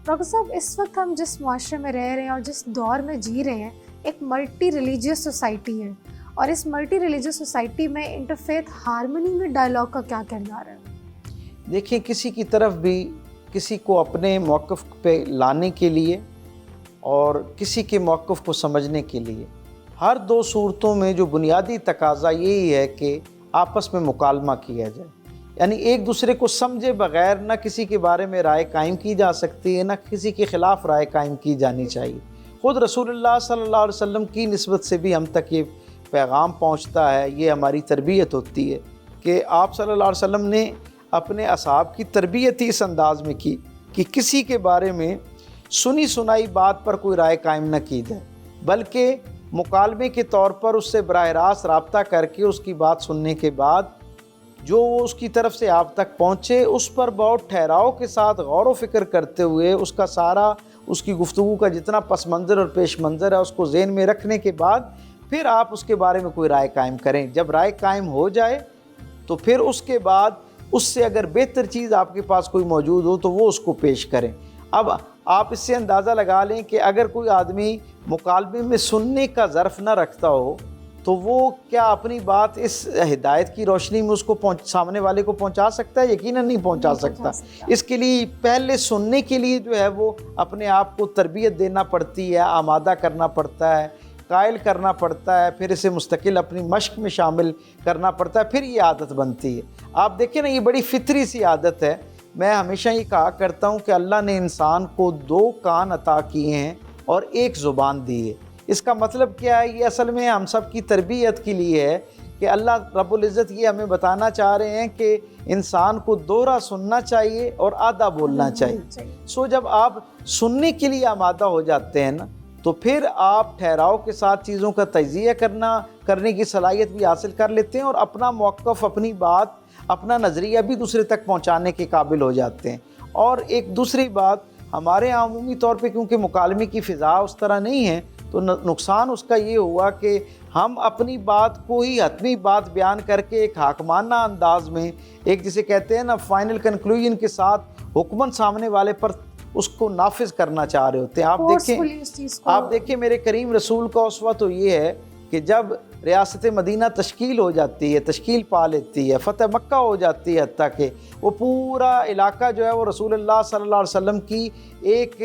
Doctor صاحب اس وقت ہم جس معاشرے میں رہ رہے ہیں اور جس دور میں جی رہے ہیں ایک ملٹی ریلیجیس سوسائٹی ہے، اور اس ملٹی ریلیجیس سوسائٹی میں انٹرفیتھ ہارمنی میں ڈائلاگ کا کیا کردار ہے؟ دیکھیں، کسی کی طرف بھی کسی کو اپنے موقف پہ لانے کے لیے اور کسی کے موقف کو سمجھنے کے لیے ہر دو صورتوں میں جو بنیادی تقاضا یہی ہے کہ آپس میں مکالمہ کیا جائے، یعنی ایک دوسرے کو سمجھے بغیر نہ کسی کے بارے میں رائے قائم کی جا سکتی ہے، نہ کسی کے خلاف رائے قائم کی جانی چاہیے۔ خود رسول اللہ صلی اللہ علیہ وسلم کی نسبت سے بھی ہم تک یہ پیغام پہنچتا ہے، یہ ہماری تربیت ہوتی ہے کہ آپ صلی اللہ علیہ وسلم نے اپنے اصحاب کی تربیت ہی اس انداز میں کی کہ کسی کے بارے میں سنی سنائی بات پر کوئی رائے قائم نہ کی جائے، بلکہ مکالمے کے طور پر اس سے براہ راست رابطہ کر کے اس کی بات سننے کے بعد جو وہ اس کی طرف سے آپ تک پہنچے اس پر بہت ٹھہراؤ کے ساتھ غور و فکر کرتے ہوئے اس کا سارا اس کی گفتگو کا جتنا پس منظر اور پیش منظر ہے اس کو ذہن میں رکھنے کے بعد پھر آپ اس کے بارے میں کوئی رائے قائم کریں۔ جب رائے قائم ہو جائے تو پھر اس کے بعد اس سے اگر بہتر چیز آپ کے پاس کوئی موجود ہو تو وہ اس کو پیش کریں۔ اب آپ اس سے اندازہ لگا لیں کہ اگر کوئی آدمی مکالمے میں سننے کا ظرف نہ رکھتا ہو تو وہ کیا اپنی بات اس ہدایت کی روشنی میں اس کو سامنے والے کو پہنچا سکتا ہے؟ یقیناً نہیں پہنچا سکتا۔ اس کے لیے پہلے سننے کے لیے جو ہے وہ اپنے آپ کو تربیت دینا پڑتی ہے، آمادہ کرنا پڑتا ہے، قائل کرنا پڑتا ہے، پھر اسے مستقل اپنی مشق میں شامل کرنا پڑتا ہے، پھر یہ عادت بنتی ہے۔ آپ دیکھیں نا، یہ بڑی فطری سی عادت ہے۔ میں ہمیشہ یہ کہا کرتا ہوں کہ اللہ نے انسان کو 2 کان عطا کیے ہیں اور 1 زبان دی ہے۔ اس کا مطلب کیا ہے؟ یہ اصل میں ہم سب کی تربیت کے لیے ہے کہ اللہ رب العزت یہ ہمیں بتانا چاہ رہے ہیں کہ انسان کو دوہرا سننا چاہیے اور آدھا بولنا چاہیے۔ جب آپ سننے کے لیے آمادہ ہو جاتے ہیں نا تو پھر آپ ٹھہراؤ کے ساتھ چیزوں کا تجزیہ کرنے کی صلاحیت بھی حاصل کر لیتے ہیں اور اپنا موقف، اپنی بات، اپنا نظریہ بھی دوسرے تک پہنچانے کے قابل ہو جاتے ہیں۔ اور ایک دوسری بات، ہمارے عمومی طور پہ کیونکہ مکالمے کی فضا اس طرح نہیں ہے تو نقصان اس کا یہ ہوا کہ ہم اپنی بات کو ہی حتمی بات بیان کر کے ایک حاکمانہ انداز میں، ایک جسے کہتے ہیں نا فائنل کنکلوژن کے ساتھ حکمن سامنے والے پر اس کو نافذ کرنا چاہ رہے ہوتے ہیں۔ آپ دیکھیں میرے کریم رسول کا اسوہ تو یہ ہے کہ جب ریاست مدینہ تشکیل ہو جاتی ہے، تشکیل پا لیتی ہے، فتح مکہ ہو جاتی ہے، حتیٰ کہ وہ پورا علاقہ جو ہے وہ رسول اللہ صلی اللہ علیہ وسلم کی ایک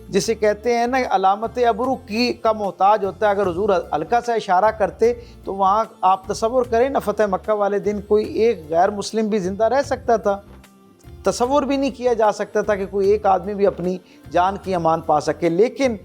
جسے کہتے ہیں نا علامت ابرو کا محتاج ہوتا ہے۔ اگر حضور ہلکا سا اشارہ کرتے تو وہاں آپ تصور کریں نا، فتح مکہ والے دن کوئی ایک غیر مسلم بھی زندہ رہ سکتا تھا؟ تصور بھی نہیں کیا جا سکتا تھا کہ کوئی ایک آدمی بھی اپنی جان کی امان پا سکے۔ لیکن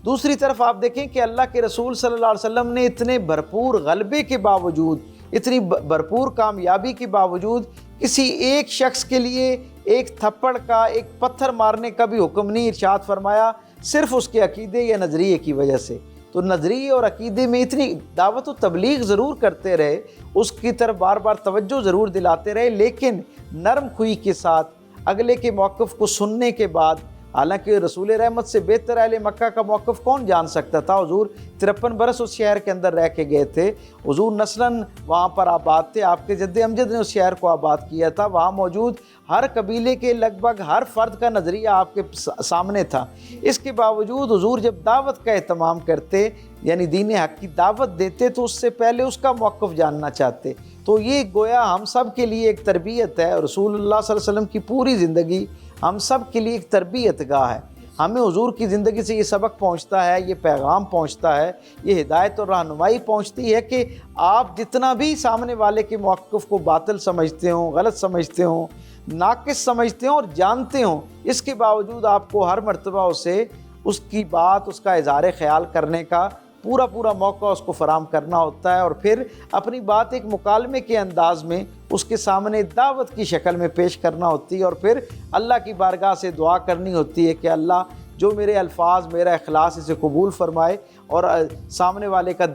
دوسری طرف آپ دیکھیں کہ اللہ کے رسول صلی اللہ علیہ وسلم نے اتنے بھرپور غلبے کے باوجود، اتنی بھرپور کامیابی کے باوجود کسی ایک شخص کے لیے ایک تھپڑ کا، ایک پتھر مارنے کا بھی حکم نہیں ارشاد فرمایا، صرف اس کے عقیدے یا نظریے کی وجہ سے۔ تو نظریے اور عقیدے میں اتنی دعوت و تبلیغ ضرور کرتے رہے، اس کی طرف بار بار توجہ ضرور دلاتے رہے، لیکن نرم خوئی کے ساتھ اگلے کے موقف کو سننے کے بعد، حالانکہ رسول رحمت سے بہتر اہل مکہ کا موقف کون جان سکتا تھا؟ حضور 53 برس اس شہر کے اندر رہ کے گئے تھے، حضور نسلاً وہاں پر آباد تھے، آپ کے جد امجد نے اس شہر کو آباد کیا تھا، وہاں موجود ہر قبیلے کے لگ بھگ ہر فرد کا نظریہ آپ کے سامنے تھا۔ اس کے باوجود حضور جب دعوت کا اہتمام کرتے، یعنی دین حق کی دعوت دیتے، تو اس سے پہلے اس کا موقف جاننا چاہتے۔ تو یہ گویا ہم سب کے لیے ایک تربیت ہے، رسول اللہ صلی اللہ علیہ وسلم کی پوری زندگی ہم سب کے لیے ایک تربیت گاہ ہے۔ ہمیں حضور کی زندگی سے یہ سبق پہنچتا ہے، یہ پیغام پہنچتا ہے، یہ ہدایت اور رہنمائی پہنچتی ہے کہ آپ جتنا بھی سامنے والے کے موقف کو باطل سمجھتے ہوں، غلط سمجھتے ہوں، ناقص سمجھتے ہوں اور جانتے ہوں، اس کے باوجود آپ کو ہر مرتبہ اسے اس کی بات، اس کا اظہار خیال کرنے کا پورا موقع اس کو فراہم کرنا ہوتا ہے، اور پھر اپنی بات ایک مکالمے کے انداز میں اس کے سامنے دعوت کی شکل میں پیش کرنا ہوتی ہے، اور پھر اللہ کی بارگاہ سے دعا کرنی ہوتی ہے کہ اللہ جو میرے الفاظ، میرا اخلاص اسے قبول فرمائے اور سامنے والے کا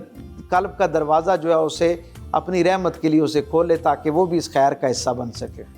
قلب کا دروازہ جو ہے اسے اپنی رحمت کے لیے اسے کھولے تاکہ وہ بھی اس خیر کا حصہ بن سکے۔